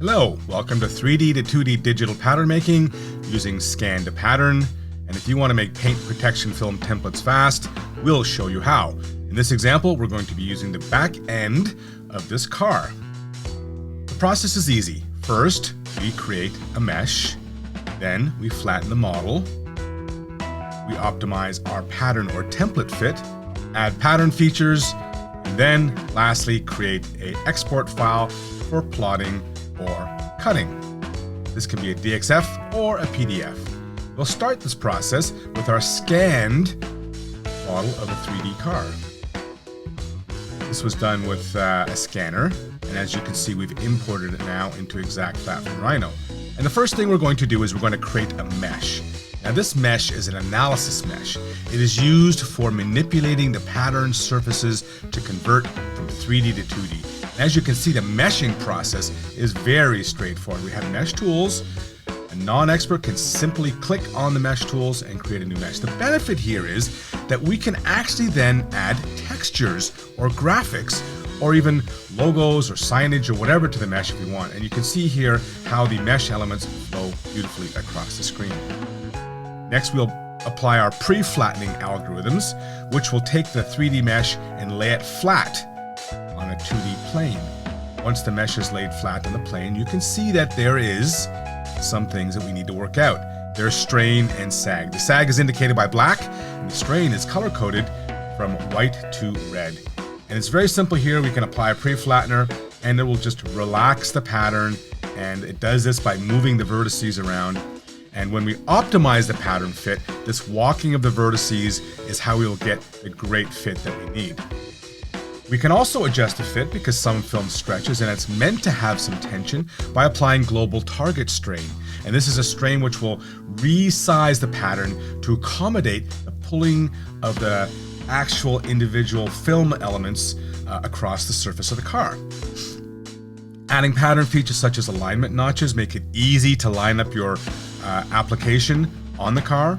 Hello, welcome to 3D to 2D digital pattern making using scan to pattern. And if you want to make paint protection film templates fast, we'll show you how. In this example, we're going to be using the back end of this car. The process is easy. First, we create a mesh. Then we flatten the model. We optimize our pattern or template fit, add pattern features, and then lastly, create an export file for plotting or cutting. This can be a DXF or a PDF. We'll start this process with our scanned model of a 3D car. This was done with a scanner, and as you can see, we've imported it now into ExactFlat from Rhino. And the first thing we're going to do is we're going to create a mesh. Now this mesh is an analysis mesh. It is used for manipulating the pattern surfaces to convert from 3D to 2D. As you can see, the meshing process is very straightforward. We have mesh tools. A non-expert can simply click on the mesh tools and create a new mesh. The benefit here is that we can actually then add textures or graphics or even logos or signage or whatever to the mesh if we want. And you can see here how the mesh elements flow beautifully across the screen. Next, we'll apply our pre-flattening algorithms, which will take the 3D mesh and lay it flat on a 2D plane. Once the mesh is laid flat on the plane, you can see that there is some things that we need to work out. There's strain and sag. The sag is indicated by black, and the strain is color-coded from white to red. And it's very simple here. We can apply a pre-flattener, and it will just relax the pattern, and it does this by moving the vertices around. And when we optimize the pattern fit, this walking of the vertices is how we will get the great fit that we need. We can also adjust the fit because some film stretches, and it's meant to have some tension by applying global target strain. And this is a strain which will resize the pattern to accommodate the pulling of the actual individual film elements across the surface of the car. Adding pattern features such as alignment notches make it easy to line up your application on the car.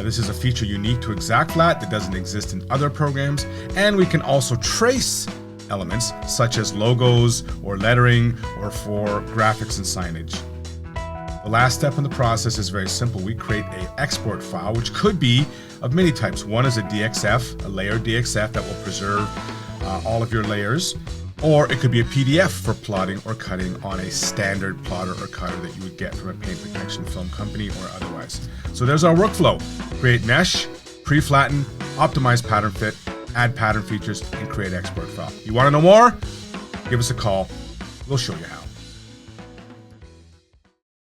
This is a feature unique to ExactFlat that doesn't exist in other programs. And we can also trace elements such as logos or lettering or for graphics and signage. The last step in the process is very simple. We create an export file, which could be of many types. One is a DXF, a layered DXF that will preserve all of your layers. Or it could be a PDF for plotting or cutting on a standard plotter or cutter that you would get from a paint protection film company or otherwise. So there's our workflow. Create mesh, pre-flatten, optimize pattern fit, add pattern features, and create export file. You want to know more? Give us a call. We'll show you how.